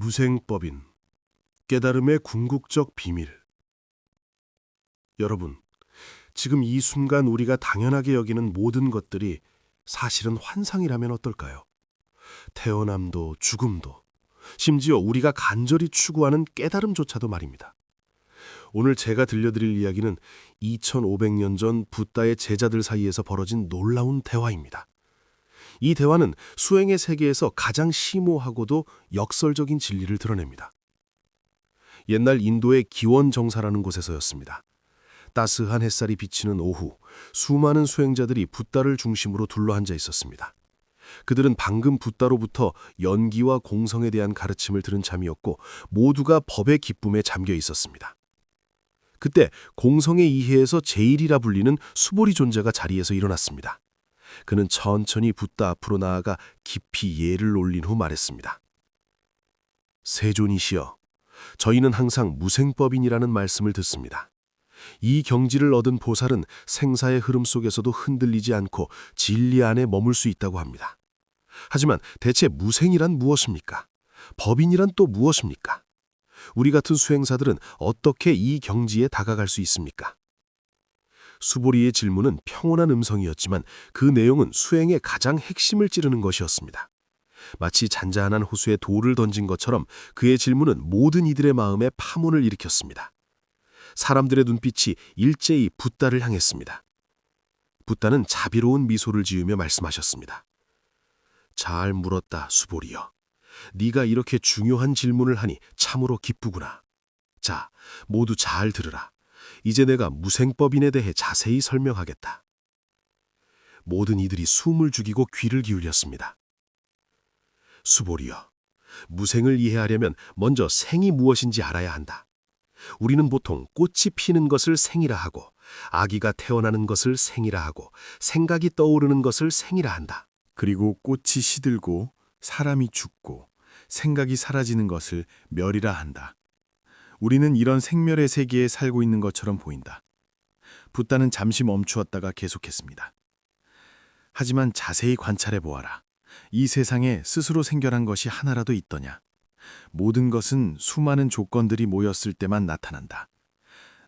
무생법인, 깨달음의 궁극적 비밀. 여러분, 지금 이 순간 우리가 당연하게 여기는 모든 것들이 사실은 환상이라면 어떨까요? 태어남도 죽음도, 심지어 우리가 간절히 추구하는 깨달음조차도 말입니다. 오늘 제가 들려드릴 이야기는 2500년 전 붓다의 제자들 사이에서 벌어진 놀라운 대화입니다. 이 대화는 수행의 세계에서 가장 심오하고도 역설적인 진리를 드러냅니다. 옛날 인도의 기원정사라는 곳에서였습니다. 따스한 햇살이 비치는 오후, 수많은 수행자들이 붓다를 중심으로 둘러앉아 있었습니다. 그들은 방금 붓다로부터 연기와 공성에 대한 가르침을 들은 참이었고 모두가 법의 기쁨에 잠겨 있었습니다. 그때 공성의 이해에서 제일이라 불리는 수보리 존재가 자리에서 일어났습니다. 그는 천천히 붓다 앞으로 나아가 깊이 예를 올린 후 말했습니다. 세존이시여, 저희는 항상 무생법인이라는 말씀을 듣습니다. 이 경지를 얻은 보살은 생사의 흐름 속에서도 흔들리지 않고 진리 안에 머물 수 있다고 합니다. 하지만 대체 무생이란 무엇입니까? 법인이란 또 무엇입니까? 우리 같은 수행사들은 어떻게 이 경지에 다가갈 수 있습니까? 수보리의 질문은 평온한 음성이었지만 그 내용은 수행의 가장 핵심을 찌르는 것이었습니다. 마치 잔잔한 호수에 돌을 던진 것처럼 그의 질문은 모든 이들의 마음에 파문을 일으켰습니다. 사람들의 눈빛이 일제히 붓다를 향했습니다. 붓다는 자비로운 미소를 지으며 말씀하셨습니다. 잘 물었다, 수보리여. 네가 이렇게 중요한 질문을 하니 참으로 기쁘구나. 자, 모두 잘 들으라. 이제 내가 무생법인에 대해 자세히 설명하겠다. 모든 이들이 숨을 죽이고 귀를 기울였습니다. 수보리여, 무생을 이해하려면 먼저 생이 무엇인지 알아야 한다. 우리는 보통 꽃이 피는 것을 생이라 하고 아기가 태어나는 것을 생이라 하고 생각이 떠오르는 것을 생이라 한다. 그리고 꽃이 시들고 사람이 죽고 생각이 사라지는 것을 멸이라 한다. 우리는 이런 생멸의 세계에 살고 있는 것처럼 보인다. 붓다는 잠시 멈추었다가 계속했습니다. 하지만 자세히 관찰해 보아라. 이 세상에 스스로 생겨난 것이 하나라도 있더냐? 모든 것은 수많은 조건들이 모였을 때만 나타난다.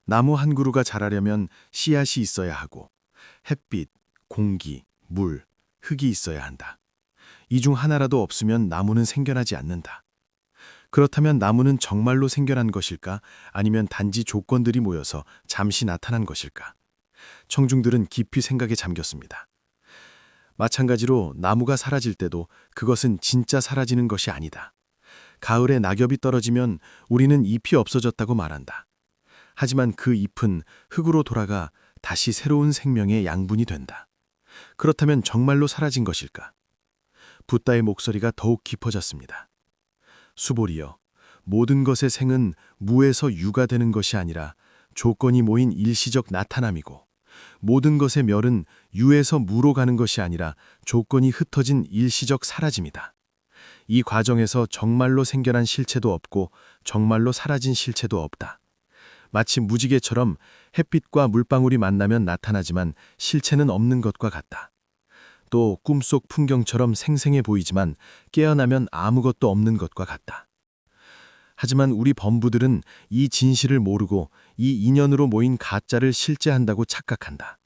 나무 한 그루가 자라려면 씨앗이 있어야 하고 햇빛, 공기, 물, 흙이 있어야 한다. 이 중 하나라도 없으면 나무는 생겨나지 않는다. 그렇다면 나무는 정말로 생겨난 것일까? 아니면 단지 조건들이 모여서 잠시 나타난 것일까? 청중들은 깊이 생각에 잠겼습니다. 마찬가지로 나무가 사라질 때도 그것은 진짜 사라지는 것이 아니다. 가을에 낙엽이 떨어지면 우리는 잎이 없어졌다고 말한다. 하지만 그 잎은 흙으로 돌아가 다시 새로운 생명의 양분이 된다. 그렇다면 정말로 사라진 것일까? 붓다의 목소리가 더욱 깊어졌습니다. 수보리여, 모든 것의 생은 무에서 유가 되는 것이 아니라 조건이 모인 일시적 나타남이고 모든 것의 멸은 유에서 무로 가는 것이 아니라 조건이 흩어진 일시적 사라짐이다. 이 과정에서 정말로 생겨난 실체도 없고 정말로 사라진 실체도 없다. 마치 무지개처럼 햇빛과 물방울이 만나면 나타나지만 실체는 없는 것과 같다. 또 꿈속 풍경처럼 생생해 보이지만 깨어나면 아무것도 없는 것과 같다. 하지만 우리 범부들은 이 진실을 모르고 이 인연으로 모인 가짜를 실제한다고 착각한다.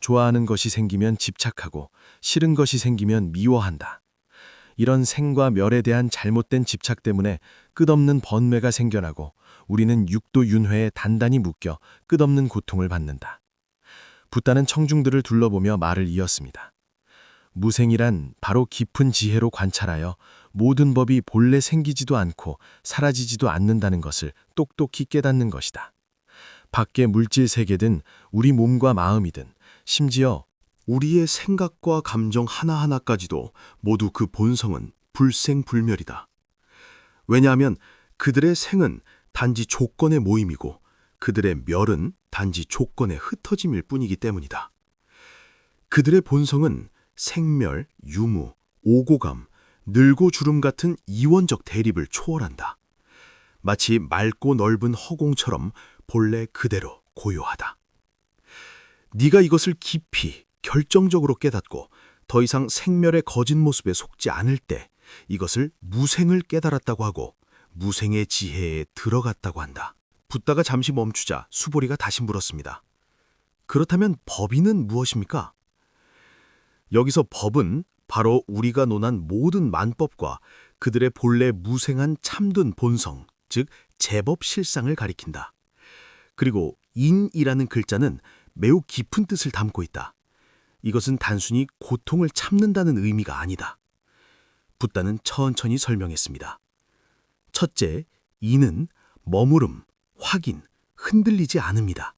좋아하는 것이 생기면 집착하고 싫은 것이 생기면 미워한다. 이런 생과 멸에 대한 잘못된 집착 때문에 끝없는 번뇌가 생겨나고 우리는 육도 윤회에 단단히 묶여 끝없는 고통을 받는다. 붓다는 청중들을 둘러보며 말을 이었습니다. 무생이란 바로 깊은 지혜로 관찰하여 모든 법이 본래 생기지도 않고 사라지지도 않는다는 것을 똑똑히 깨닫는 것이다. 밖의 물질 세계든 우리 몸과 마음이든 심지어 우리의 생각과 감정 하나하나까지도 모두 그 본성은 불생불멸이다. 왜냐하면 그들의 생은 단지 조건의 모임이고 그들의 멸은 단지 조건의 흩어짐일 뿐이기 때문이다. 그들의 본성은 생멸, 유무, 오고감, 늙고 주름 같은 이원적 대립을 초월한다. 마치 맑고 넓은 허공처럼 본래 그대로 고요하다. 네가 이것을 깊이 결정적으로 깨닫고 더 이상 생멸의 거짓 모습에 속지 않을 때 이것을 무생을 깨달았다고 하고 무생의 지혜에 들어갔다고 한다. 붓다가 잠시 멈추자 수보리가 다시 물었습니다. 그렇다면 법인은 무엇입니까? 여기서 법은 바로 우리가 논한 모든 만법과 그들의 본래 무생한 참된 본성, 즉 제법 실상을 가리킨다. 그리고 인이라는 글자는 매우 깊은 뜻을 담고 있다. 이것은 단순히 고통을 참는다는 의미가 아니다. 붓다는 천천히 설명했습니다. 첫째, 인은 머무름, 확인, 흔들리지 않음이다.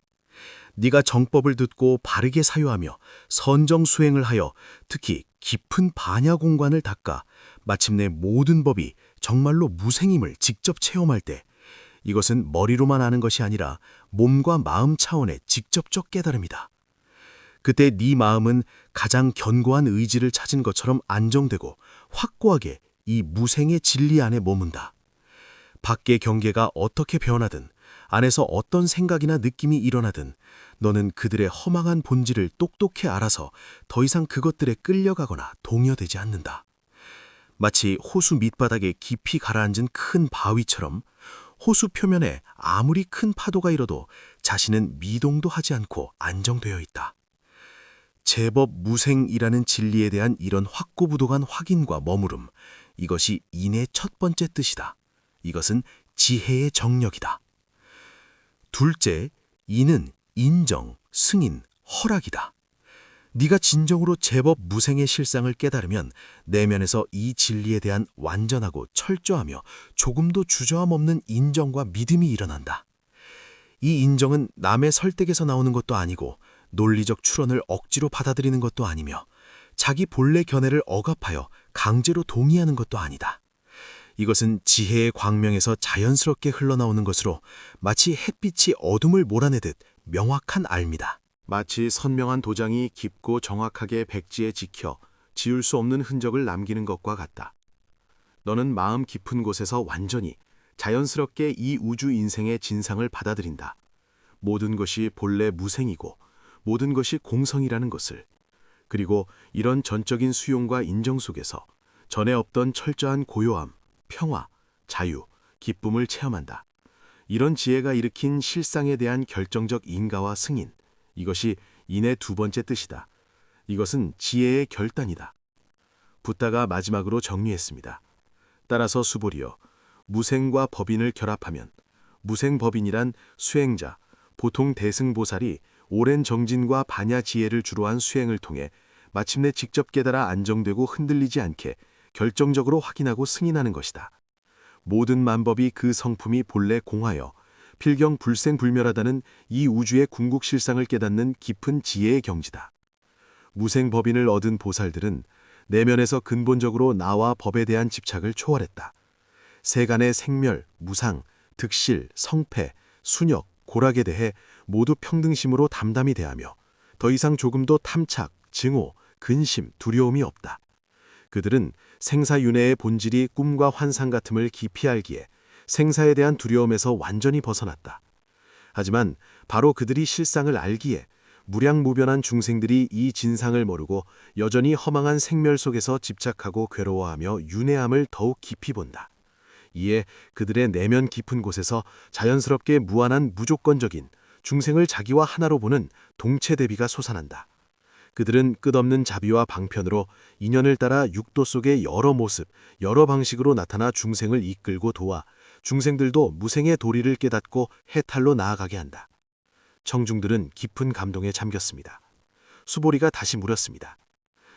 네가 정법을 듣고 바르게 사유하며 선정 수행을 하여 특히 깊은 반야 공간을 닦아 마침내 모든 법이 정말로 무생임을 직접 체험할 때 이것은 머리로만 아는 것이 아니라 몸과 마음 차원의 직접적 깨달음이다. 그때 네 마음은 가장 견고한 의지를 찾은 것처럼 안정되고 확고하게 이 무생의 진리 안에 머문다. 밖의 경계가 어떻게 변하든 안에서 어떤 생각이나 느낌이 일어나든 너는 그들의 허망한 본질을 똑똑히 알아서 더 이상 그것들에 끌려가거나 동요되지 않는다. 마치 호수 밑바닥에 깊이 가라앉은 큰 바위처럼 호수 표면에 아무리 큰 파도가 일어도 자신은 미동도 하지 않고 안정되어 있다. 제법 무생이라는 진리에 대한 이런 확고부동한 확인과 머무름, 이것이 인의 첫 번째 뜻이다. 이것은 지혜의 정력이다. 둘째, 인은 인정, 승인, 허락이다. 네가 진정으로 제법 무생의 실상을 깨달으면 내면에서 이 진리에 대한 완전하고 철저하며 조금도 주저함 없는 인정과 믿음이 일어난다. 이 인정은 남의 설득에서 나오는 것도 아니고 논리적 추론을 억지로 받아들이는 것도 아니며 자기 본래 견해를 억압하여 강제로 동의하는 것도 아니다. 이것은 지혜의 광명에서 자연스럽게 흘러나오는 것으로 마치 햇빛이 어둠을 몰아내듯 명확한 알미다. 마치 선명한 도장이 깊고 정확하게 백지에 찍혀 지울 수 없는 흔적을 남기는 것과 같다. 너는 마음 깊은 곳에서 완전히 자연스럽게 이 우주 인생의 진상을 받아들인다. 모든 것이 본래 무생이고 모든 것이 공성이라는 것을. 그리고 이런 전적인 수용과 인정 속에서 전에 없던 철저한 고요함, 평화, 자유, 기쁨을 체험한다. 이런 지혜가 일으킨 실상에 대한 결정적 인가와 승인, 이것이 인의 두 번째 뜻이다. 이것은 지혜의 결단이다. 붓다가 마지막으로 정리했습니다. 따라서 수보리여, 무생과 법인을 결합하면 무생법인이란 수행자, 보통 대승보살이 오랜 정진과 반야 지혜를 주로 한 수행을 통해 마침내 직접 깨달아 안정되고 흔들리지 않게 결정적으로 확인하고 승인하는 것이다. 모든 만법이 그 성품이 본래 공하여 필경 불생불멸하다는 이 우주의 궁극실상을 깨닫는 깊은 지혜의 경지다. 무생법인을 얻은 보살들은 내면에서 근본적으로 나와 법에 대한 집착을 초월했다. 세간의 생멸, 무상, 득실, 성패, 순역, 고락에 대해 모두 평등심으로 담담히 대하며 더 이상 조금도 탐착, 증오, 근심, 두려움이 없다. 그들은 생사윤회의 본질이 꿈과 환상 같음을 깊이 알기에 생사에 대한 두려움에서 완전히 벗어났다. 하지만 바로 그들이 실상을 알기에 무량무변한 중생들이 이 진상을 모르고 여전히 허망한 생멸 속에서 집착하고 괴로워하며 윤회함을 더욱 깊이 본다. 이에 그들의 내면 깊은 곳에서 자연스럽게 무한한 무조건적인 중생을 자기와 하나로 보는 동체 대비가 솟아난다. 그들은 끝없는 자비와 방편으로 인연을 따라 육도 속의 여러 모습, 여러 방식으로 나타나 중생을 이끌고 도와 중생들도 무생의 도리를 깨닫고 해탈로 나아가게 한다. 청중들은 깊은 감동에 잠겼습니다. 수보리가 다시 물었습니다.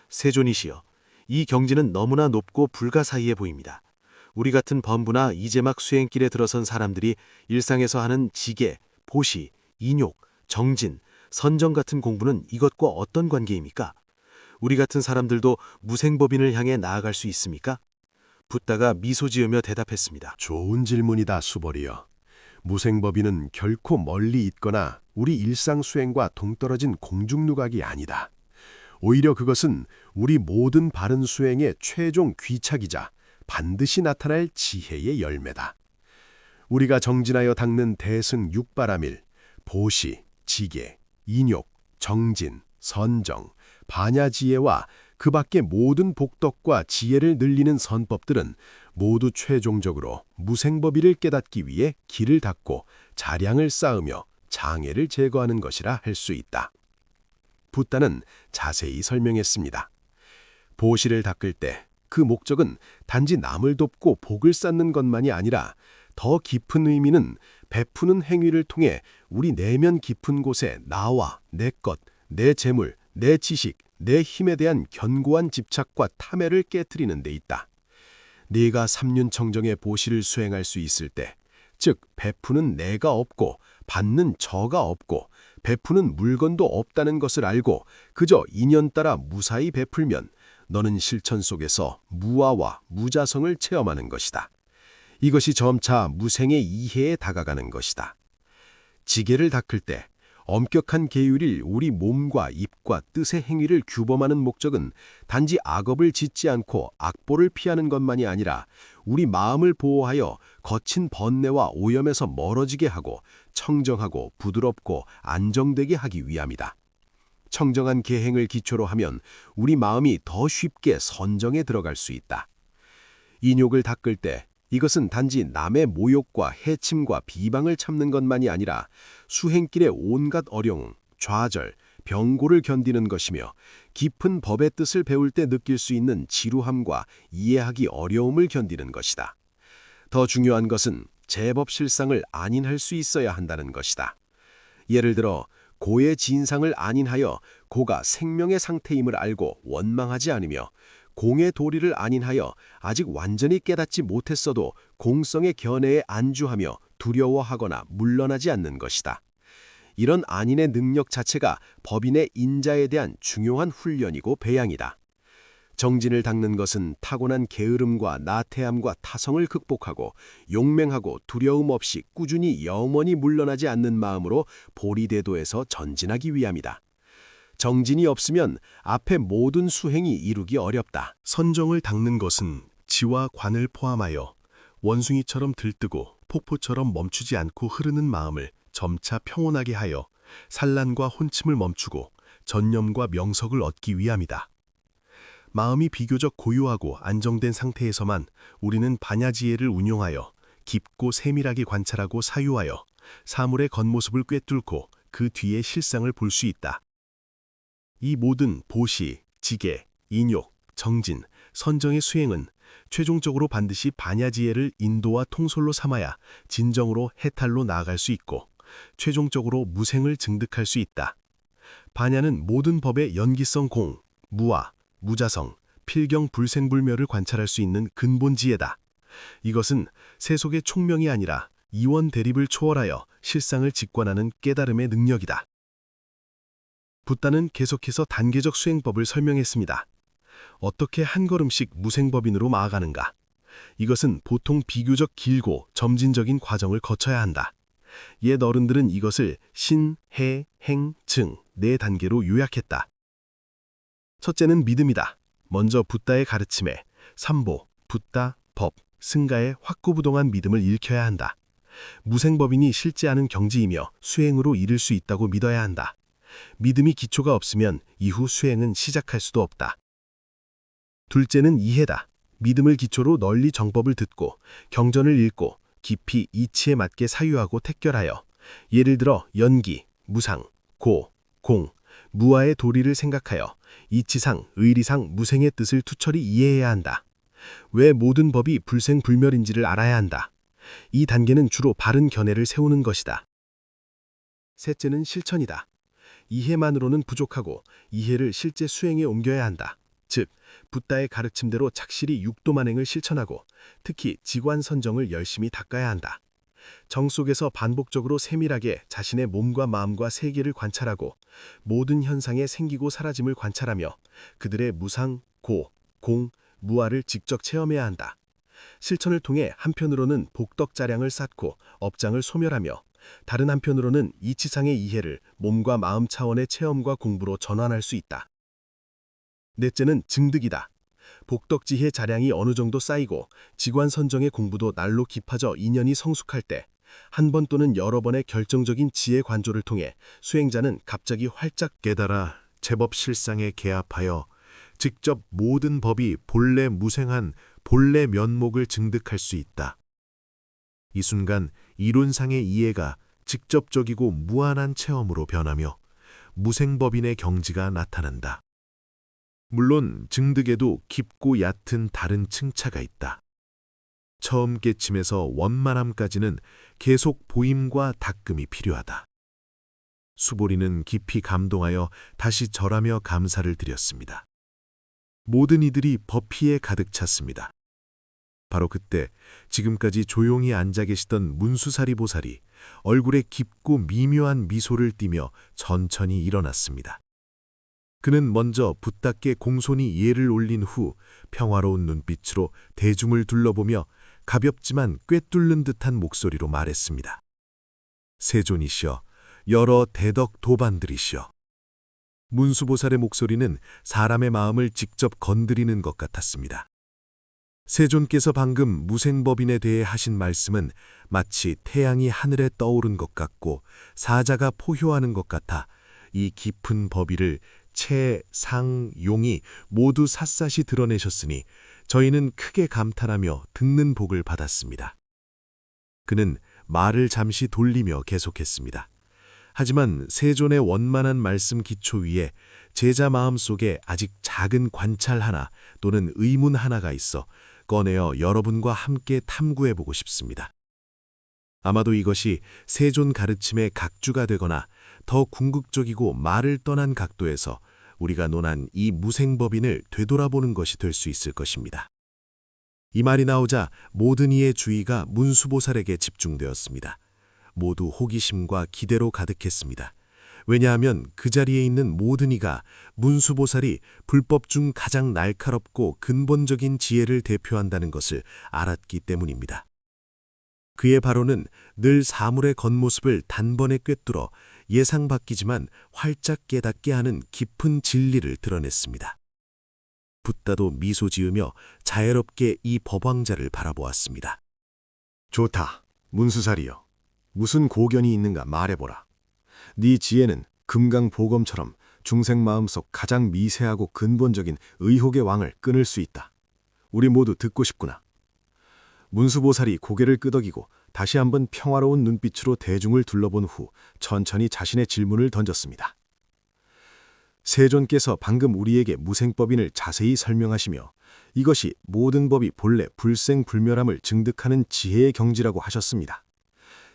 세존이시여, 이 경지는 너무나 높고 불가사의해 보입니다. 우리 같은 범부나 이제 막 수행길에 들어선 사람들이 일상에서 하는 지계, 보시, 인욕, 정진, 선정 같은 공부는 이것과 어떤 관계입니까? 우리 같은 사람들도 무생법인을 향해 나아갈 수 있습니까? 붓다가 미소 지으며 대답했습니다. 좋은 질문이다, 수보리여. 무생법인은 결코 멀리 있거나 우리 일상 수행과 동떨어진 공중누각이 아니다. 오히려 그것은 우리 모든 바른 수행의 최종 귀착이자 반드시 나타날 지혜의 열매다. 우리가 정진하여 닦는 대승 육바라밀, 보시, 지계, 인욕, 정진, 선정, 반야지혜와 그 밖의 모든 복덕과 지혜를 늘리는 선법들은 모두 최종적으로 무생법이를 깨닫기 위해 길을 닦고 자량을 쌓으며 장애를 제거하는 것이라 할 수 있다. 붓다는 자세히 설명했습니다. 보시를 닦을 때 그 목적은 단지 남을 돕고 복을 쌓는 것만이 아니라 더 깊은 의미는 베푸는 행위를 통해 우리 내면 깊은 곳에 나와 내 것, 내 재물, 내 지식, 내 힘에 대한 견고한 집착과 탐애를 깨트리는 데 있다. 네가 삼륜청정의 보시를 수행할 수 있을 때, 즉 베푸는 내가 없고 받는 저가 없고 베푸는 물건도 없다는 것을 알고 그저 인연 따라 무사히 베풀면 너는 실천 속에서 무아와 무자성을 체험하는 것이다. 이것이 점차 무생의 이해에 다가가는 것이다. 지게를 닦을 때 엄격한 계율일 우리 몸과 입과 뜻의 행위를 규범하는 목적은 단지 악업을 짓지 않고 악보를 피하는 것만이 아니라 우리 마음을 보호하여 거친 번뇌와 오염에서 멀어지게 하고 청정하고 부드럽고 안정되게 하기 위함이다. 청정한 계행을 기초로 하면 우리 마음이 더 쉽게 선정에 들어갈 수 있다. 인욕을 닦을 때 이것은 단지 남의 모욕과 해침과 비방을 참는 것만이 아니라 수행길의 온갖 어려움, 좌절, 병고를 견디는 것이며 깊은 법의 뜻을 배울 때 느낄 수 있는 지루함과 이해하기 어려움을 견디는 것이다. 더 중요한 것은 제법 실상을 안인할 수 있어야 한다는 것이다. 예를 들어 고의 진상을 안인하여 고가 생명의 상태임을 알고 원망하지 않으며 공의 도리를 안인하여 아직 완전히 깨닫지 못했어도 공성의 견해에 안주하며 두려워하거나 물러나지 않는 것이다. 이런 안인의 능력 자체가 법인의 인자에 대한 중요한 훈련이고 배양이다. 정진을 닦는 것은 타고난 게으름과 나태함과 타성을 극복하고 용맹하고 두려움 없이 꾸준히 영원히 물러나지 않는 마음으로 보리대도에서 전진하기 위함이다. 정진이 없으면 앞에 모든 수행이 이루기 어렵다. 선정을 닦는 것은 지와 관을 포함하여 원숭이처럼 들뜨고 폭포처럼 멈추지 않고 흐르는 마음을 점차 평온하게 하여 산란과 혼침을 멈추고 전념과 명석을 얻기 위함이다. 마음이 비교적 고요하고 안정된 상태에서만 우리는 반야지혜를 운용하여 깊고 세밀하게 관찰하고 사유하여 사물의 겉모습을 꿰뚫고 그 뒤의 실상을 볼 수 있다. 이 모든 보시, 지계, 인욕, 정진, 선정의 수행은 최종적으로 반드시 반야지혜를 인도와 통솔로 삼아야 진정으로 해탈로 나아갈 수 있고 최종적으로 무생을 증득할 수 있다. 반야는 모든 법의 연기성 공, 무아, 무자성, 필경 불생불멸을 관찰할 수 있는 근본지혜다. 이것은 세속의 총명이 아니라 이원 대립을 초월하여 실상을 직관하는 깨달음의 능력이다. 붓다는 계속해서 단계적 수행법을 설명했습니다. 어떻게 한 걸음씩 무생법인으로 나아가는가? 이것은 보통 비교적 길고 점진적인 과정을 거쳐야 한다. 옛 어른들은 이것을 신, 해, 행, 증 4단계로 요약했다. 첫째는 믿음이다. 먼저 붓다의 가르침에 삼보, 붓다, 법, 승가의 확고부동한 믿음을 일켜야 한다. 무생법인이 실제하는 경지이며 수행으로 이를 수 있다고 믿어야 한다. 믿음이 기초가 없으면 이후 수행은 시작할 수도 없다. 둘째는 이해다. 믿음을 기초로 널리 정법을 듣고 경전을 읽고 깊이 이치에 맞게 사유하고 택결하여 예를 들어 연기, 무상, 고, 공, 무아의 도리를 생각하여 이치상, 의리상 무생의 뜻을 투철히 이해해야 한다. 왜 모든 법이 불생불멸인지를 알아야 한다. 이 단계는 주로 바른 견해를 세우는 것이다. 셋째는 실천이다. 이해만으로는 부족하고 이해를 실제 수행에 옮겨야 한다. 즉, 붓다의 가르침대로 착실히 육도만행을 실천하고 특히 지관선정을 열심히 닦아야 한다. 정 속에서 반복적으로 세밀하게 자신의 몸과 마음과 세계를 관찰하고 모든 현상의 생기고 사라짐을 관찰하며 그들의 무상, 고, 공, 무아를 직접 체험해야 한다. 실천을 통해 한편으로는 복덕자량을 쌓고 업장을 소멸하며 다른 한편으로는 이치상의 이해를 몸과 마음 차원의 체험과 공부로 전환할 수 있다. 넷째는 증득이다. 복덕지혜 자량이 어느 정도 쌓이고 지관선정의 공부도 날로 깊어져 인연이 성숙할 때 한 번 또는 여러 번의 결정적인 지혜 관조를 통해 수행자는 갑자기 활짝 깨달아 제법 실상에 개합하여 직접 모든 법이 본래 무생한 본래 면목을 증득할 수 있다. 이 순간 이론상의 이해가 직접적이고 무한한 체험으로 변하며 무생법인의 경지가 나타난다. 물론 증득에도 깊고 얕은 다른 층차가 있다. 처음 깨침에서 원만함까지는 계속 보임과 닦음이 필요하다. 수보리는 깊이 감동하여 다시 절하며 감사를 드렸습니다. 모든 이들이 법희에 가득 찼습니다. 바로 그때 지금까지 조용히 앉아 계시던 문수사리 보살이 얼굴에 깊고 미묘한 미소를 띠며 천천히 일어났습니다. 그는 먼저 붓답게 공손히 예를 올린 후 평화로운 눈빛으로 대중을 둘러보며 가볍지만 꿰뚫는 듯한 목소리로 말했습니다. 세존이시여, 여러 대덕 도반들이시여. 문수보살의 목소리는 사람의 마음을 직접 건드리는 것 같았습니다. 세존께서 방금 무생법인에 대해 하신 말씀은 마치 태양이 하늘에 떠오른 것 같고 사자가 포효하는 것 같아 이 깊은 법의를 체, 상, 용이 모두 샅샅이 드러내셨으니 저희는 크게 감탄하며 듣는 복을 받았습니다. 그는 말을 잠시 돌리며 계속했습니다. 하지만 세존의 원만한 말씀 기초 위에 제자 마음속에 아직 작은 관찰 하나 또는 의문 하나가 있어 꺼내어 여러분과 함께 탐구해보고 싶습니다. 아마도 이것이 세존 가르침의 각주가 되거나 더 궁극적이고 말을 떠난 각도에서 우리가 논한 이 무생법인을 되돌아보는 것이 될 수 있을 것입니다. 이 말이 나오자 모든 이의 주의가 문수보살에게 집중되었습니다. 모두 호기심과 기대로 가득했습니다. 왜냐하면 그 자리에 있는 모든 이가 문수보살이 불법 중 가장 날카롭고 근본적인 지혜를 대표한다는 것을 알았기 때문입니다. 그의 발언은 늘 사물의 겉모습을 단번에 꿰뚫어 예상 바뀌지만 활짝 깨닫게 하는 깊은 진리를 드러냈습니다. 붓다도 미소 지으며 자애롭게 이 법왕자를 바라보았습니다. 좋다, 문수사리여. 무슨 고견이 있는가 말해보라. 네 지혜는 금강보검처럼 중생 마음속 가장 미세하고 근본적인 의혹의 왕을 끊을 수 있다. 우리 모두 듣고 싶구나. 문수보살이 고개를 끄덕이고 다시 한번 평화로운 눈빛으로 대중을 둘러본 후 천천히 자신의 질문을 던졌습니다. 세존께서 방금 우리에게 무생법인을 자세히 설명하시며 이것이 모든 법이 본래 불생불멸함을 증득하는 지혜의 경지라고 하셨습니다.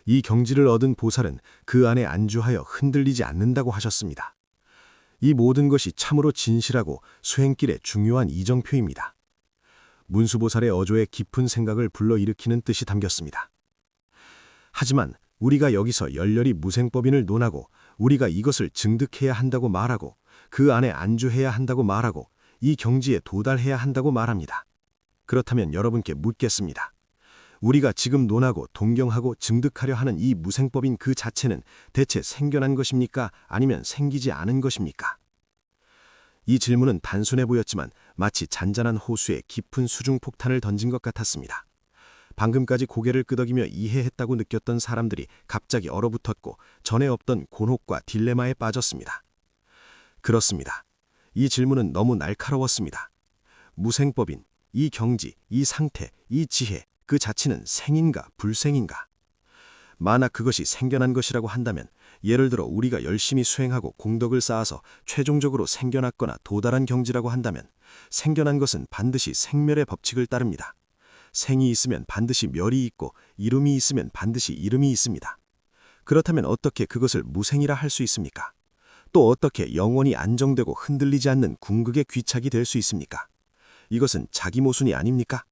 이 경지를 얻은 보살은 그 안에 안주하여 흔들리지 않는다고 하셨습니다. 이 모든 것이 참으로 진실하고 수행길의 중요한 이정표입니다. 문수보살의 어조에 깊은 생각을 불러일으키는 뜻이 담겼습니다. 하지만 우리가 여기서 열렬히 무생법인을 논하고 우리가 이것을 증득해야 한다고 말하고 그 안에 안주해야 한다고 말하고 이 경지에 도달해야 한다고 말합니다. 그렇다면 여러분께 묻겠습니다. 우리가 지금 논하고 동경하고 증득하려 하는 이 무생법인 그 자체는 대체 생겨난 것입니까? 아니면 생기지 않은 것입니까? 이 질문은 단순해 보였지만 마치 잔잔한 호수에 깊은 수중폭탄을 던진 것 같았습니다. 방금까지 고개를 끄덕이며 이해했다고 느꼈던 사람들이 갑자기 얼어붙었고 전에 없던 곤혹과 딜레마에 빠졌습니다. 그렇습니다. 이 질문은 너무 날카로웠습니다. 무생법인, 이 경지, 이 상태, 이 지혜, 그 자체는 생인가 불생인가? 만약 그것이 생겨난 것이라고 한다면 예를 들어 우리가 열심히 수행하고 공덕을 쌓아서 최종적으로 생겨났거나 도달한 경지라고 한다면 생겨난 것은 반드시 생멸의 법칙을 따릅니다. 생이 있으면 반드시 멸이 있고 이름이 있으면 반드시 이름이 있습니다. 그렇다면 어떻게 그것을 무생이라 할 수 있습니까? 또 어떻게 영원히 안정되고 흔들리지 않는 궁극의 귀착이 될 수 있습니까? 이것은 자기 모순이 아닙니까?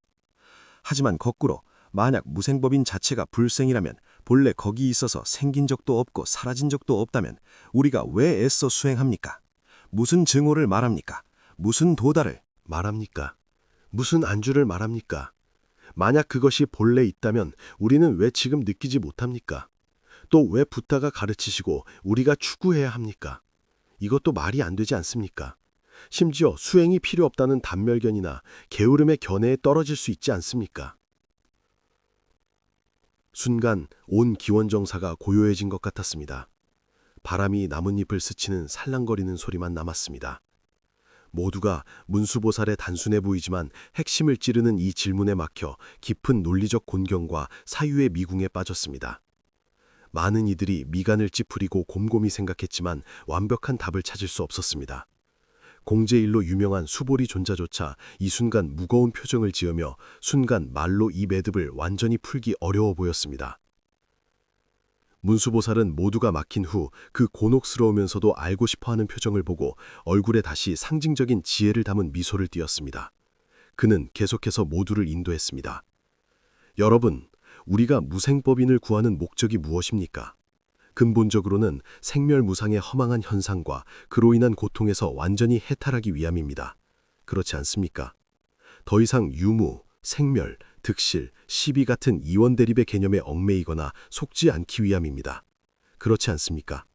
하지만 거꾸로 만약 무생법인 자체가 불생이라면 본래 거기 있어서 생긴 적도 없고 사라진 적도 없다면 우리가 왜 애써 수행합니까? 무슨 증오를 말합니까? 무슨 도달을 말합니까? 무슨 안주를 말합니까? 만약 그것이 본래 있다면 우리는 왜 지금 느끼지 못합니까? 또 왜 붓다가 가르치시고 우리가 추구해야 합니까? 이것도 말이 안 되지 않습니까? 심지어 수행이 필요 없다는 단멸견이나 게으름의 견해에 떨어질 수 있지 않습니까? 순간 온 기원정사가 고요해진 것 같았습니다. 바람이 나뭇잎을 스치는 살랑거리는 소리만 남았습니다. 모두가 문수보살의 단순해 보이지만 핵심을 찌르는 이 질문에 막혀 깊은 논리적 곤경과 사유의 미궁에 빠졌습니다. 많은 이들이 미간을 찌푸리고 곰곰이 생각했지만 완벽한 답을 찾을 수 없었습니다. 공제일로 유명한 수보리 존자조차 이 순간 무거운 표정을 지으며 순간 말로 이 매듭을 완전히 풀기 어려워 보였습니다. 문수보살은 모두가 막힌 후 그 곤혹스러우면서도 알고 싶어하는 표정을 보고 얼굴에 다시 상징적인 지혜를 담은 미소를 띄었습니다. 그는 계속해서 모두를 인도했습니다. 여러분, 우리가 무생법인을 구하는 목적이 무엇입니까? 근본적으로는 생멸무상의 허망한 현상과 그로 인한 고통에서 완전히 해탈하기 위함입니다. 그렇지 않습니까? 더 이상 유무, 생멸, 득실, 시비 같은 이원대립의 개념에 얽매이거나 속지 않기 위함입니다. 그렇지 않습니까?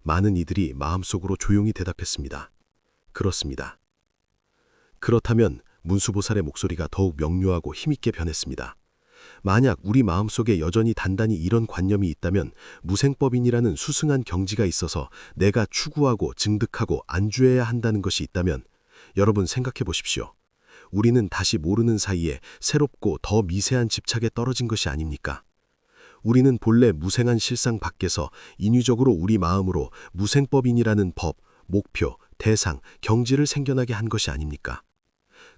많은 이들이 마음속으로 조용히 대답했습니다. 그렇습니다. 그렇다면 문수보살의 목소리가 더욱 명료하고 힘있게 변했습니다. 만약 우리 마음속에 여전히 단단히 이런 관념이 있다면 무생법인이라는 수승한 경지가 있어서 내가 추구하고 증득하고 안주해야 한다는 것이 있다면 여러분 생각해 보십시오. 우리는 다시 모르는 사이에 새롭고 더 미세한 집착에 떨어진 것이 아닙니까? 우리는 본래 무생한 실상 밖에서 인위적으로 우리 마음으로 무생법인이라는 법, 목표, 대상, 경지를 생겨나게 한 것이 아닙니까?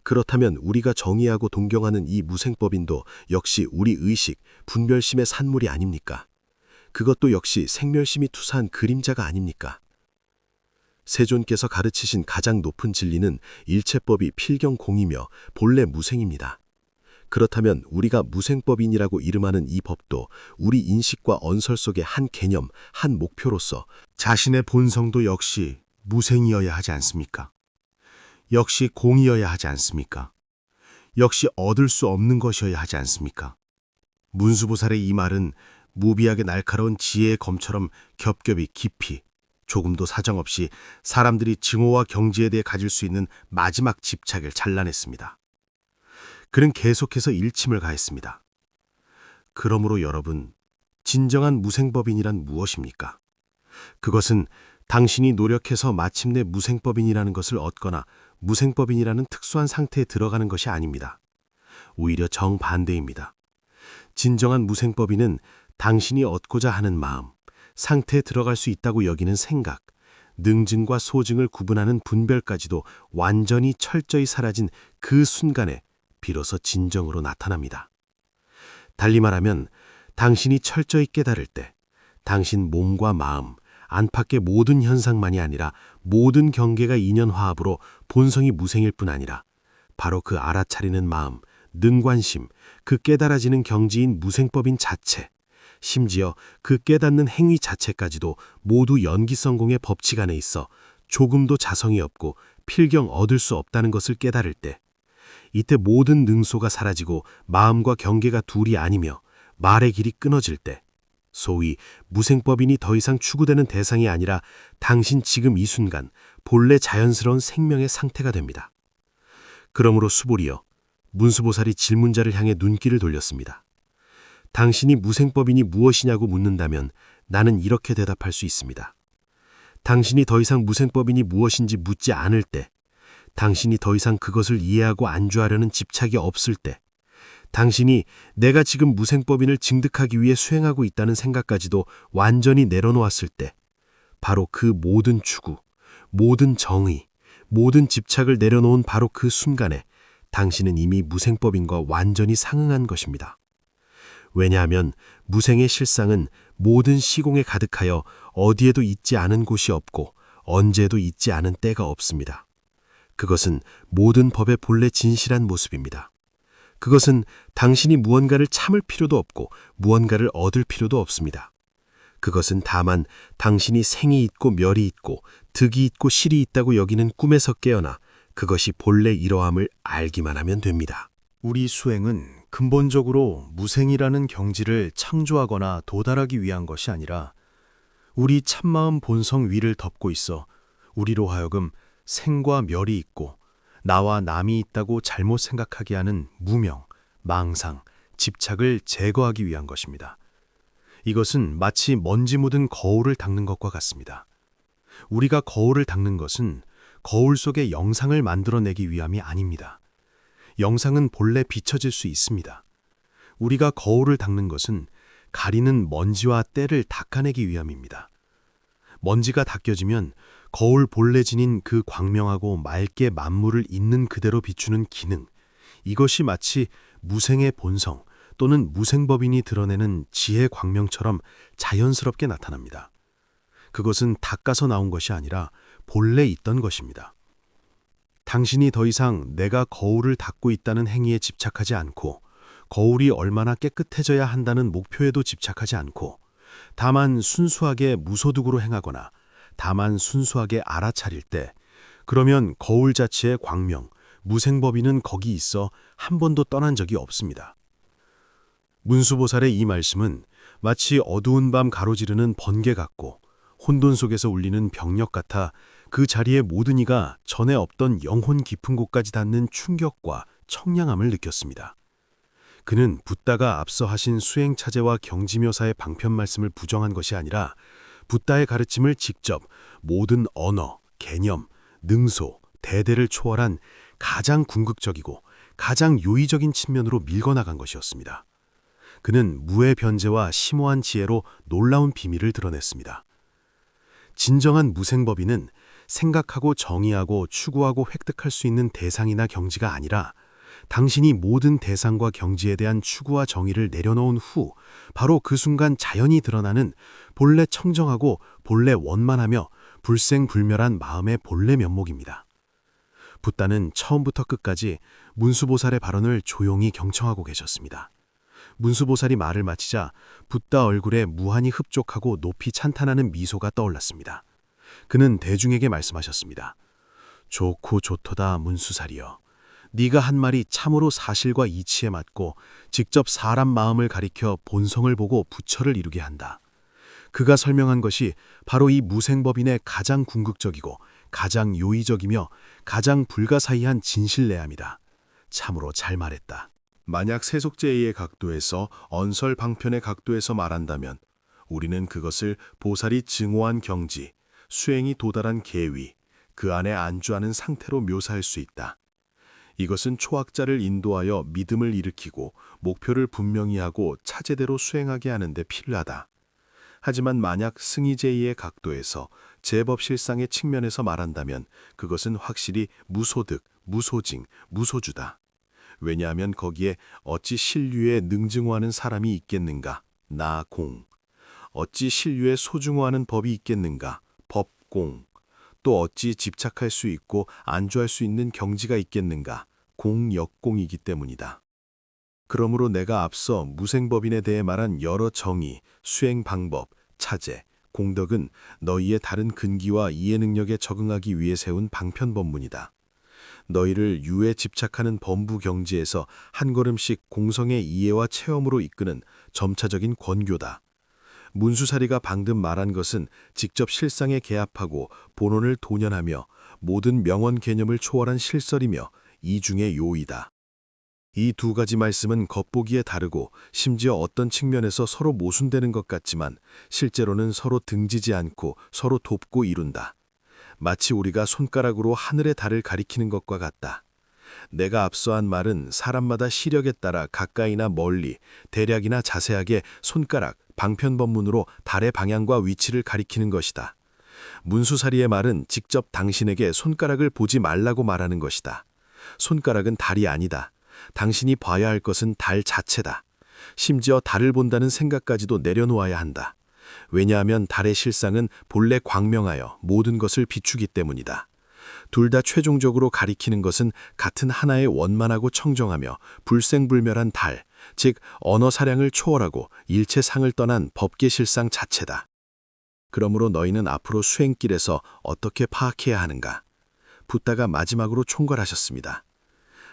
그렇다면 우리가 정의하고 동경하는 이 무생법인도 역시 우리 의식, 분별심의 산물이 아닙니까? 그것도 역시 생멸심이 투사한 그림자가 아닙니까? 세존께서 가르치신 가장 높은 진리는 일체법이 필경공이며 본래 무생입니다. 그렇다면 우리가 무생법인이라고 이름하는 이 법도 우리 인식과 언설 속의 한 개념, 한 목표로서 자신의 본성도 역시 무생이어야 하지 않습니까? 역시 공이어야 하지 않습니까? 역시 얻을 수 없는 것이어야 하지 않습니까? 문수보살의 이 말은 무비하게 날카로운 지혜의 검처럼 겹겹이 깊이 조금도 사정없이 사람들이 증오와 경지에 대해 가질 수 있는 마지막 집착을 잘라냈습니다. 그는 계속해서 일침을 가했습니다. 그러므로 여러분, 진정한 무생법인이란 무엇입니까? 그것은 당신이 노력해서 마침내 무생법인이라는 것을 얻거나 무생법인이라는 특수한 상태에 들어가는 것이 아닙니다. 오히려 정반대입니다. 진정한 무생법인은 당신이 얻고자 하는 마음, 상태에 들어갈 수 있다고 여기는 생각, 능증과 소증을 구분하는 분별까지도 완전히 철저히 사라진 그 순간에 비로소 진정으로 나타납니다. 달리 말하면 당신이 철저히 깨달을 때 당신 몸과 마음, 안팎의 모든 현상만이 아니라 모든 경계가 인연화합으로 본성이 무생일 뿐 아니라 바로 그 알아차리는 마음, 능관심, 그 깨달아지는 경지인 무생법인 자체, 심지어 그 깨닫는 행위 자체까지도 모두 연기성공의 법칙 안에 있어 조금도 자성이 없고 필경 얻을 수 없다는 것을 깨달을 때, 이때 모든 능소가 사라지고 마음과 경계가 둘이 아니며 말의 길이 끊어질 때, 소위 무생법인이 더 이상 추구되는 대상이 아니라 당신 지금 이 순간 본래 자연스러운 생명의 상태가 됩니다. 그러므로 수보리여, 문수보살이 질문자를 향해 눈길을 돌렸습니다. 당신이 무생법인이 무엇이냐고 묻는다면 나는 이렇게 대답할 수 있습니다. 당신이 더 이상 무생법인이 무엇인지 묻지 않을 때, 당신이 더 이상 그것을 이해하고 안주하려는 집착이 없을 때, 당신이 내가 지금 무생법인을 증득하기 위해 수행하고 있다는 생각까지도 완전히 내려놓았을 때, 바로 그 모든 추구, 모든 정의, 모든 집착을 내려놓은 바로 그 순간에 당신은 이미 무생법인과 완전히 상응한 것입니다. 왜냐하면 무생의 실상은 모든 시공에 가득하여 어디에도 있지 않은 곳이 없고 언제에도 있지 않은 때가 없습니다. 그것은 모든 법의 본래 진실한 모습입니다. 그것은 당신이 무언가를 참을 필요도 없고 무언가를 얻을 필요도 없습니다. 그것은 다만 당신이 생이 있고 멸이 있고 득이 있고 실이 있다고 여기는 꿈에서 깨어나 그것이 본래 이러함을 알기만 하면 됩니다. 우리 수행은 근본적으로 무생이라는 경지를 창조하거나 도달하기 위한 것이 아니라 우리 참마음 본성 위를 덮고 있어 우리로 하여금 생과 멸이 있고 나와 남이 있다고 잘못 생각하게 하는 무명, 망상, 집착을 제거하기 위한 것입니다. 이것은 마치 먼지 묻은 거울을 닦는 것과 같습니다. 우리가 거울을 닦는 것은 거울 속에 영상을 만들어내기 위함이 아닙니다. 영상은 본래 비춰질 수 있습니다. 우리가 거울을 닦는 것은 가리는 먼지와 때를 닦아내기 위함입니다. 먼지가 닦여지면 거울 본래 지닌 그 광명하고 맑게 만물을 있는 그대로 비추는 기능, 이것이 마치 무생의 본성 또는 무생법인이 드러내는 지혜 광명처럼 자연스럽게 나타납니다. 그것은 닦아서 나온 것이 아니라 본래 있던 것입니다. 당신이 더 이상 내가 거울을 닦고 있다는 행위에 집착하지 않고 거울이 얼마나 깨끗해져야 한다는 목표에도 집착하지 않고 다만 순수하게 무소득으로 행하거나 다만 순수하게 알아차릴 때 그러면 거울 자체의 광명, 무생법인은 거기 있어 한 번도 떠난 적이 없습니다. 문수보살의 이 말씀은 마치 어두운 밤 가로지르는 번개 같고 혼돈 속에서 울리는 병력 같아 그 자리의 모든 이가 전에 없던 영혼 깊은 곳까지 닿는 충격과 청량함을 느꼈습니다. 그는 붓다가 앞서 하신 수행차제와 경지묘사의 방편 말씀을 부정한 것이 아니라 붓다의 가르침을 직접 모든 언어, 개념, 능소, 대대를 초월한 가장 궁극적이고 가장 요의적인 측면으로 밀고나간 것이었습니다. 그는 무의 변제와 심오한 지혜로 놀라운 비밀을 드러냈습니다. 진정한 무생법인은 생각하고 정의하고 추구하고 획득할 수 있는 대상이나 경지가 아니라 당신이 모든 대상과 경지에 대한 추구와 정의를 내려놓은 후 바로 그 순간 자연히 드러나는 본래 청정하고 본래 원만하며 불생불멸한 마음의 본래 면목입니다. 붓다는 처음부터 끝까지 문수보살의 발언을 조용히 경청하고 계셨습니다. 문수보살이 말을 마치자 붓다 얼굴에 무한히 흡족하고 높이 찬탄하는 미소가 떠올랐습니다. 그는 대중에게 말씀하셨습니다. 좋고 좋도다 문수살이여. 네가 한 말이 참으로 사실과 이치에 맞고 직접 사람 마음을 가리켜 본성을 보고 부처를 이루게 한다. 그가 설명한 것이 바로 이 무생법인의 가장 궁극적이고 가장 요의적이며 가장 불가사의한 진실내함이다. 참으로 잘 말했다. 만약 세속제의의 각도에서 언설방편의 각도에서 말한다면 우리는 그것을 보살이 증오한 경지, 수행이 도달한 계위, 그 안에 안주하는 상태로 묘사할 수 있다. 이것은 초학자를 인도하여 믿음을 일으키고 목표를 분명히 하고 차제대로 수행하게 하는 데 필요하다. 하지만 만약 승의제의의 각도에서 제법실상의 측면에서 말한다면 그것은 확실히 무소득, 무소징, 무소주다. 왜냐하면 거기에 어찌 신류에 능증오하는 사람이 있겠는가? 나공. 어찌 신류에 소중오하는 법이 있겠는가? 법공. 또 어찌 집착할 수 있고 안주할 수 있는 경지가 있겠는가? 공역공이기 때문이다. 그러므로 내가 앞서 무생법인에 대해 말한 여러 정의, 수행 방법, 차제, 공덕은 너희의 다른 근기와 이해 능력에 적응하기 위해 세운 방편법문이다. 너희를 유에 집착하는 범부 경지에서 한 걸음씩 공성의 이해와 체험으로 이끄는 점차적인 권교다. 문수사리가 방금 말한 것은 직접 실상에 개합하고 본원을 도년하며 모든 명언 개념을 초월한 실설이며 이중의 요이다. 이 두 가지 말씀은 겉보기에 다르고 심지어 어떤 측면에서 서로 모순되는 것 같지만 실제로는 서로 등지지 않고 서로 돕고 이룬다. 마치 우리가 손가락으로 하늘의 달을 가리키는 것과 같다. 내가 앞서 한 말은 사람마다 시력에 따라 가까이나 멀리, 대략이나 자세하게 손가락, 방편법문으로 달의 방향과 위치를 가리키는 것이다. 문수사리의 말은 직접 당신에게 손가락을 보지 말라고 말하는 것이다. 손가락은 달이 아니다. 당신이 봐야 할 것은 달 자체다. 심지어 달을 본다는 생각까지도 내려놓아야 한다. 왜냐하면 달의 실상은 본래 광명하여 모든 것을 비추기 때문이다. 둘 다 최종적으로 가리키는 것은 같은 하나의 원만하고 청정하며 불생불멸한 달, 즉 언어사량을 초월하고 일체상을 떠난 법계 실상 자체다. 그러므로 너희는 앞으로 수행길에서 어떻게 파악해야 하는가? 붓다가 마지막으로 총괄하셨습니다.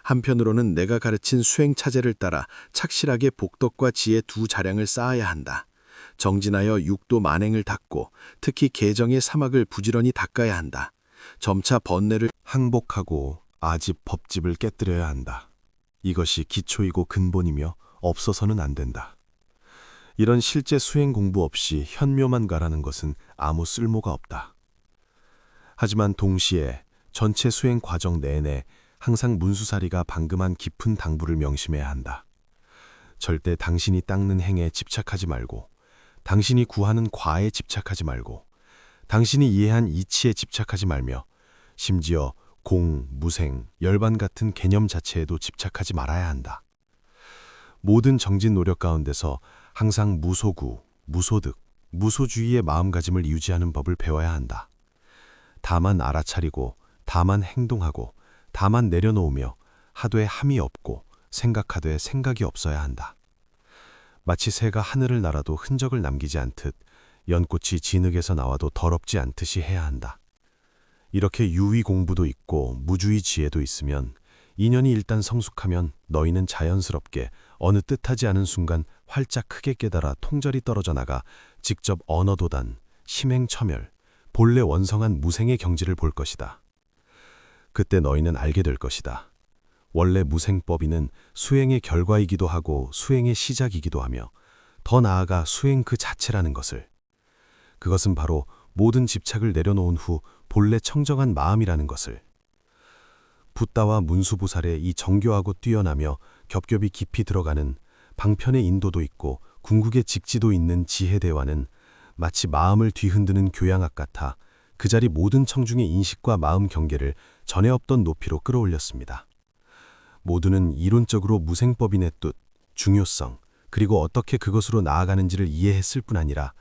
한편으로는 내가 가르친 수행차제를 따라 착실하게 복덕과 지혜 두 자량을 쌓아야 한다. 정진하여 육도 만행을 닦고 특히 계정의 사막을 부지런히 닦아야 한다. 점차 번뇌를 항복하고 아집 법집을 깨뜨려야 한다. 이것이 기초이고 근본이며 없어서는 안 된다. 이런 실제 수행 공부 없이 현묘만 가라는 것은 아무 쓸모가 없다. 하지만 동시에 전체 수행 과정 내내 항상 문수사리가 방금한 깊은 당부를 명심해야 한다. 절대 당신이 닦는 행에 집착하지 말고, 당신이 구하는 과에 집착하지 말고, 당신이 이해한 이치에 집착하지 말며, 심지어 공, 무생, 열반 같은 개념 자체에도 집착하지 말아야 한다. 모든 정진 노력 가운데서 항상 무소구, 무소득, 무소주의의 마음가짐을 유지하는 법을 배워야 한다. 다만 알아차리고, 다만 행동하고, 다만 내려놓으며 하되 함이 없고 생각하되 생각이 없어야 한다. 마치 새가 하늘을 날아도 흔적을 남기지 않듯 연꽃이 진흙에서 나와도 더럽지 않듯이 해야 한다. 이렇게 유의 공부도 있고 무주의 지혜도 있으면 인연이 일단 성숙하면 너희는 자연스럽게 어느 뜻하지 않은 순간 활짝 크게 깨달아 통절이 떨어져 나가 직접 언어도단, 심행처멸, 본래 원성한 무생의 경지를 볼 것이다. 그때 너희는 알게 될 것이다. 원래 무생법인은 수행의 결과이기도 하고 수행의 시작이기도 하며 더 나아가 수행 그 자체라는 것을. 그것은 바로 모든 집착을 내려놓은 후 본래 청정한 마음이라는 것을. 붓다와 문수보살의 이 정교하고 뛰어나며 겹겹이 깊이 들어가는 방편의 인도도 있고 궁극의 직지도 있는 지혜 대화는 마치 마음을 뒤흔드는 교양악 같아 그 자리 모든 청중의 인식과 마음 경계를 전에 없던 높이로 끌어올렸습니다. 모두는 이론적으로 무생법인의 뜻, 중요성, 그리고 어떻게 그것으로 나아가는지를 이해했을 뿐 아니라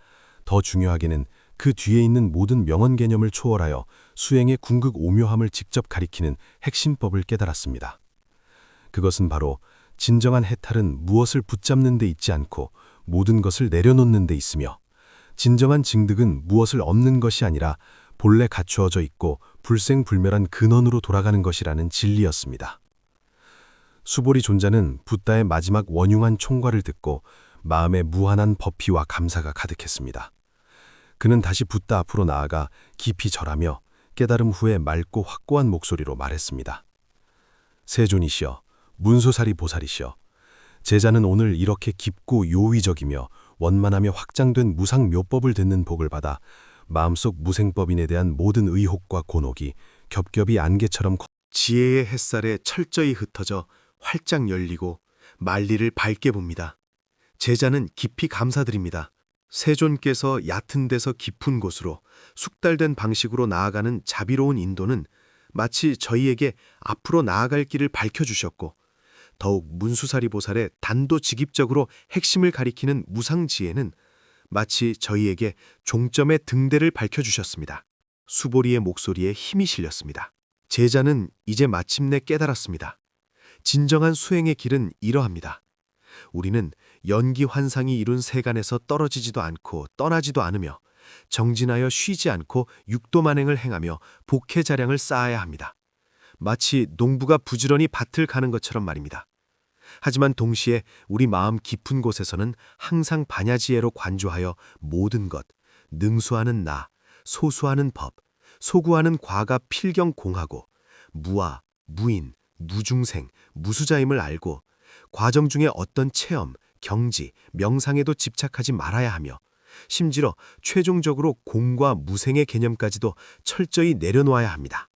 더 중요하게는 그 뒤에 있는 모든 명언 개념을 초월하여 수행의 궁극 오묘함을 직접 가리키는 핵심법을 깨달았습니다. 그것은 바로 진정한 해탈은 무엇을 붙잡는 데 있지 않고 모든 것을 내려놓는 데 있으며 진정한 증득은 무엇을 얻는 것이 아니라 본래 갖추어져 있고 불생불멸한 근원으로 돌아가는 것이라는 진리였습니다. 수보리 존자는 붓다의 마지막 원흉한 총괄을 듣고 마음에 무한한 법희와 감사가 가득했습니다. 그는 다시 붓다 앞으로 나아가 깊이 절하며 깨달음 후에 맑고 확고한 목소리로 말했습니다. 세존이시여, 문소사리 보살이시여, 제자는 오늘 이렇게 깊고 요의적이며 원만하며 확장된 무상묘법을 듣는 복을 받아 마음속 무생법인에 대한 모든 의혹과 곤혹이 겹겹이 안개처럼 지혜의 햇살에 철저히 흩어져 활짝 열리고 만리를 밝게 봅니다. 제자는 깊이 감사드립니다. 세존께서 얕은 데서 깊은 곳으로 숙달된 방식으로 나아가는 자비로운 인도는 마치 저희에게 앞으로 나아갈 길을 밝혀주셨고 더욱 문수사리 보살의 단도직입적으로 핵심을 가리키는 무상지혜는 마치 저희에게 종점의 등대를 밝혀주셨습니다. 수보리의 목소리에 힘이 실렸습니다. 제자는 이제 마침내 깨달았습니다. 진정한 수행의 길은 이러합니다. 우리는 연기 환상이 이룬 세간에서 떨어지지도 않고 떠나지도 않으며 정진하여 쉬지 않고 육도만행을 행하며 복해자량을 쌓아야 합니다. 마치 농부가 부지런히 밭을 가는 것처럼 말입니다. 하지만 동시에 우리 마음 깊은 곳에서는 항상 반야지혜로 관조하여 모든 것, 능수하는 나, 소수하는 법, 소구하는 과가 필경공하고 무아, 무인, 무중생, 무수자임을 알고 과정 중에 어떤 체험, 경지, 명상에도 집착하지 말아야 하며 심지어 최종적으로 공과 무생의 개념까지도 철저히 내려놓아야 합니다.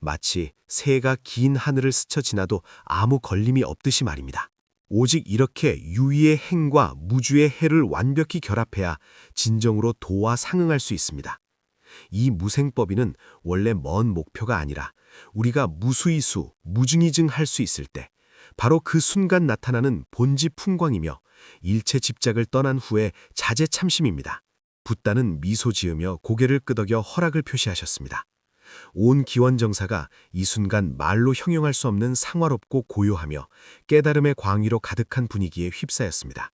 마치 새가 긴 하늘을 스쳐 지나도 아무 걸림이 없듯이 말입니다. 오직 이렇게 유의의 행과 무주의 해를 완벽히 결합해야 진정으로 도와 상응할 수 있습니다. 이 무생법인은 원래 먼 목표가 아니라 우리가 무수이수, 무증이증할 수 있을 때 바로 그 순간 나타나는 본지 풍광이며 일체 집착을 떠난 후에 자제참심입니다. 붓다는 미소 지으며 고개를 끄덕여 허락을 표시하셨습니다. 온 기원정사가 이 순간 말로 형용할 수 없는 상화롭고 고요하며 깨달음의 광위로 가득한 분위기에 휩싸였습니다.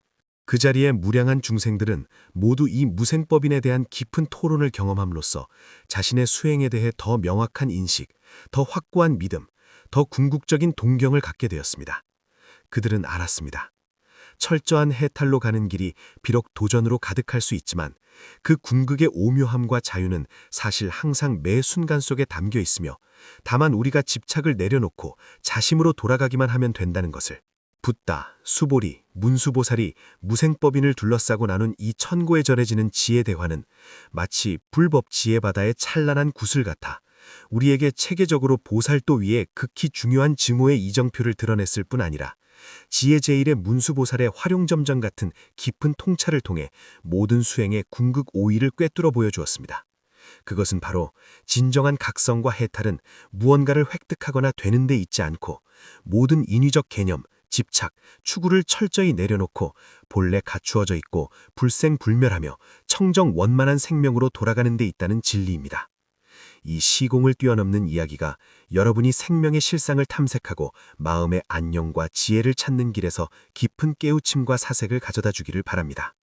그 자리에 무량한 중생들은 모두 이 무생법인에 대한 깊은 토론을 경험함으로써 자신의 수행에 대해 더 명확한 인식, 더 확고한 믿음, 더 궁극적인 동경을 갖게 되었습니다. 그들은 알았습니다. 철저한 해탈로 가는 길이 비록 도전으로 가득할 수 있지만 그 궁극의 오묘함과 자유는 사실 항상 매 순간 속에 담겨 있으며 다만 우리가 집착을 내려놓고 자심으로 돌아가기만 하면 된다는 것을. 붓다, 수보리, 문수보살이 무생법인을 둘러싸고 나눈 이 천고에 전해지는 지혜 대화는 마치 불법 지혜 바다의 찬란한 구슬 같아 우리에게 체계적으로 보살도 위에 극히 중요한 증오의 이정표를 드러냈을 뿐 아니라 지혜제일의 문수보살의 활용점정 같은 깊은 통찰을 통해 모든 수행의 궁극 오의를 꿰뚫어 보여주었습니다. 그것은 바로 진정한 각성과 해탈은 무언가를 획득하거나 되는 데 있지 않고 모든 인위적 개념, 집착, 추구를 철저히 내려놓고 본래 갖추어져 있고 불생불멸하며 청정원만한 생명으로 돌아가는 데 있다는 진리입니다. 이 시공을 뛰어넘는 이야기가 여러분이 생명의 실상을 탐색하고 마음의 안녕과 지혜를 찾는 길에서 깊은 깨우침과 사색을 가져다 주기를 바랍니다.